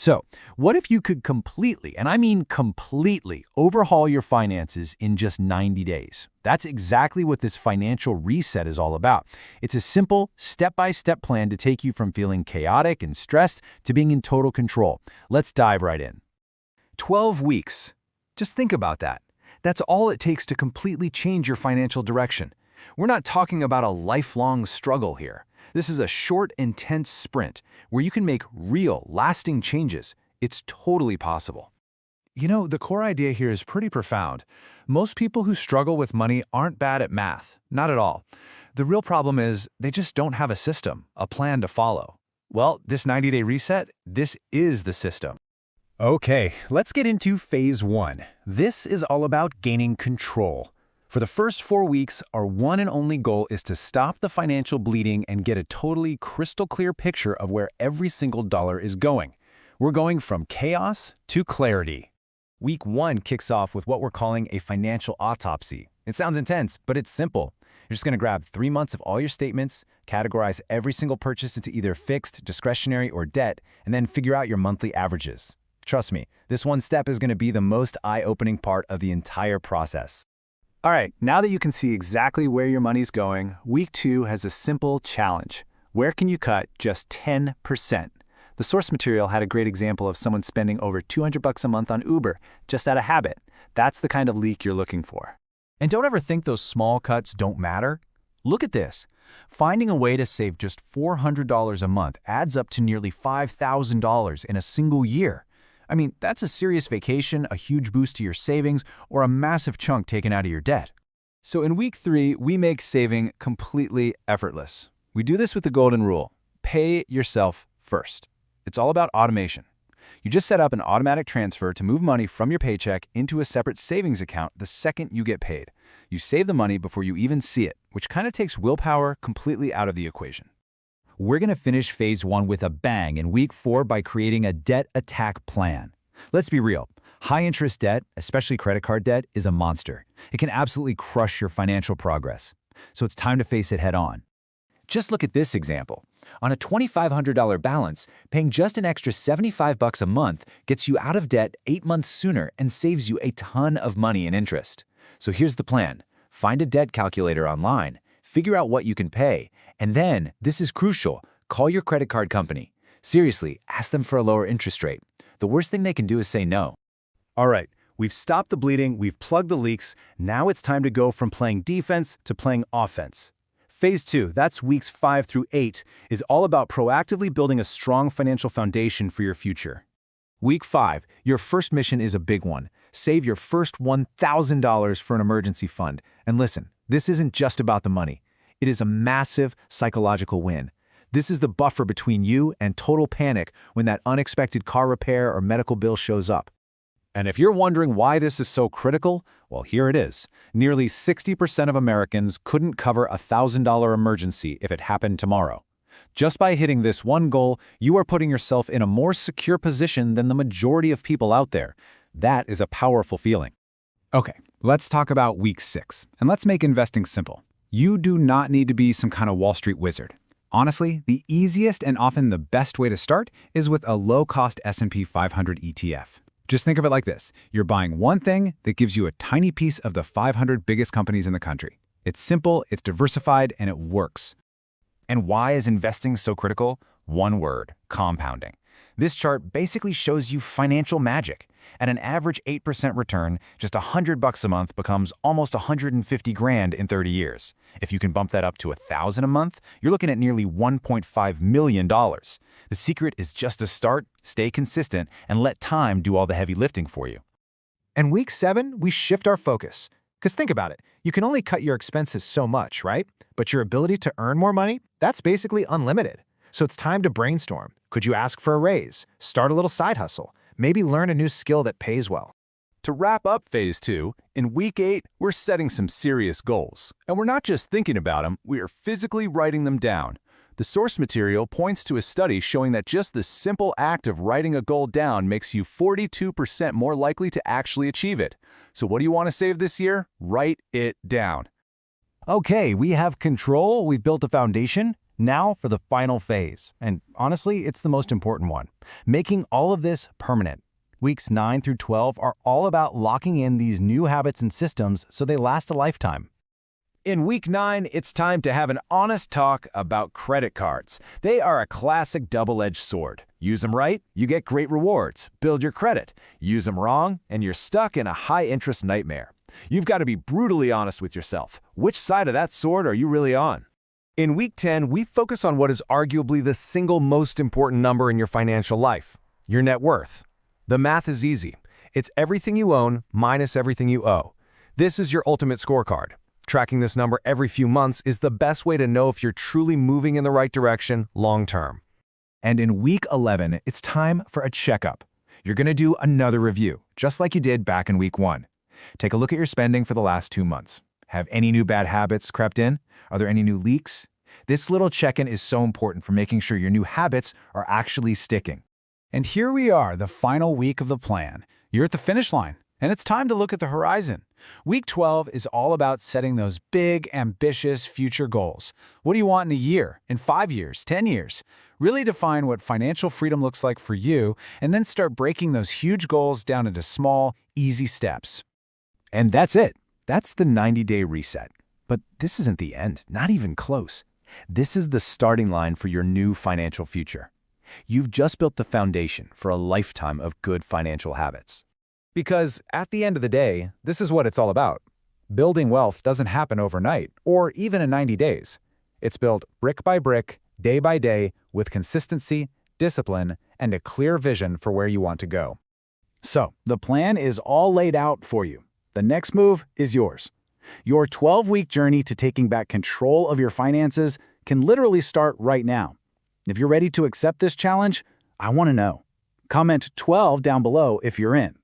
So, what if you could completely, and I mean completely, overhaul your finances in just 90 days? That's exactly what this financial reset is all about. It's a simple, step-by-step plan to take you from feeling chaotic and stressed to being in total control. Let's dive right in. 12 weeks. Just think about that. That's all it takes to completely change your financial direction. We're not talking about a lifelong struggle here. This is a short, intense sprint where you can make real, lasting changes. It's totally possible. You know, the core idea here is pretty profound. Most people who struggle with money aren't bad at math, not at all. The real problem is they just don't have a system, a plan to follow. Well, this 90-day reset, this is the system. Okay, let's get into phase 1. This is all about gaining control. For the first 4 weeks, our one and only goal is to stop the financial bleeding and get a totally crystal clear picture of where every single dollar is going. We're going from chaos to clarity. Week 1 kicks off with what we're calling a financial autopsy. It sounds intense, but it's simple. You're just going to grab 3 months of all your statements, categorize every single purchase into either fixed, discretionary, or debt, and then figure out your monthly averages. Trust me, this one step is going to be the most eye-opening part of the entire process. All right, now that you can see exactly where your money's going, week 2 has a simple challenge. Where can you cut just 10%? The source material had a great example of someone spending over $200 a month on Uber, just out of habit. That's the kind of leak you're looking for. And don't ever think those small cuts don't matter. Look at this. Finding a way to save just $400 a month adds up to nearly $5,000 in a single year. I mean, that's a serious vacation, a huge boost to your savings, or a massive chunk taken out of your debt. So in week 3, we make saving completely effortless. We do this with the golden rule: pay yourself first. It's all about automation. You just set up an automatic transfer to move money from your paycheck into a separate savings account the second you get paid. You save the money before you even see it, which kind of takes willpower completely out of the equation. We're going to finish phase 1 with a bang in week 4 by creating a debt attack plan. Let's be real. High-interest debt, especially credit card debt, is a monster. It can absolutely crush your financial progress. So it's time to face it head-on. Just look at this example. On a $2,500 balance, paying just an extra $75 a month gets you out of debt 8 months sooner and saves you a ton of money in interest. So here's the plan. Find a debt calculator online, figure out what you can pay, and then, this is crucial, call your credit card company. Seriously, ask them for a lower interest rate. The worst thing they can do is say no. All right, we've stopped the bleeding, we've plugged the leaks. Now it's time to go from playing defense to playing offense. Phase 2, that's weeks 5 through 8, is all about proactively building a strong financial foundation for your future. Week 5, your first mission is a big one. Save your first $1,000 for an emergency fund. And listen, this isn't just about the money. It is a massive psychological win. This is the buffer between you and total panic when that unexpected car repair or medical bill shows up. And if you're wondering why this is so critical, well, here it is. Nearly 60% of Americans couldn't cover a $1,000 emergency if it happened tomorrow. Just by hitting this one goal, you are putting yourself in a more secure position than the majority of people out there. That is a powerful feeling. Okay, let's talk about week 6, and let's make investing simple. You do not need to be some kind of Wall Street wizard. Honestly, the easiest and often the best way to start is with a low-cost S&P 500 ETF. Just think of it like this. You're buying one thing that gives you a tiny piece of the 500 biggest companies in the country. It's simple, it's diversified, and it works. And why is investing so critical? One word: compounding. This chart basically shows you financial magic. At an average 8% return, just $100 a month becomes almost $150,000 in 30 years. If you can bump that up to $1,000 a month, you're looking at nearly $1.5 million. The secret is just to start, stay consistent, and let time do all the heavy lifting for you. And week 7, we shift our focus. Because think about it, you can only cut your expenses so much, right? But your ability to earn more money, that's basically unlimited. So it's time to brainstorm. Could you ask for a raise? Start a little side hustle? Maybe learn a new skill that pays well. To wrap up phase 2, in week 8, we're setting some serious goals. And we're not just thinking about them, we are physically writing them down. The source material points to a study showing that just the simple act of writing a goal down makes you 42% more likely to actually achieve it. So what do you want to save this year? Write it down. Okay, we have control, we've built a foundation. Now for the final phase, and honestly, it's the most important one, making all of this permanent. Weeks 9 through 12 are all about locking in these new habits and systems so they last a lifetime. In week 9, it's time to have an honest talk about credit cards. They are a classic double-edged sword. Use them right, you get great rewards, build your credit. Use them wrong, and you're stuck in a high-interest nightmare. You've got to be brutally honest with yourself. Which side of that sword are you really on? In week 10, we focus on what is arguably the single most important number in your financial life, your net worth. The math is easy. It's everything you own minus everything you owe. This is your ultimate scorecard. Tracking this number every few months is the best way to know if you're truly moving in the right direction long-term. And in week 11, it's time for a checkup. You're going to do another review, just like you did back in week 1. Take a look at your spending for the last 2 months. Have any new bad habits crept in? Are there any new leaks? This little check-in is so important for making sure your new habits are actually sticking. And here we are, the final week of the plan. You're at the finish line, and it's time to look at the horizon. Week 12 is all about setting those big, ambitious future goals. What do you want in a year, in 5 years, 10 years? Really define what financial freedom looks like for you, and then start breaking those huge goals down into small, easy steps. And that's it. That's the 90-day reset. But this isn't the end, not even close. This is the starting line for your new financial future. You've just built the foundation for a lifetime of good financial habits. Because at the end of the day, this is what it's all about. Building wealth doesn't happen overnight, or even in 90 days. It's built brick by brick, day by day, with consistency, discipline, and a clear vision for where you want to go. So, the plan is all laid out for you. The next move is yours. Your 12-week journey to taking back control of your finances can literally start right now. If you're ready to accept this challenge, I want to know. Comment 12 down below if you're in.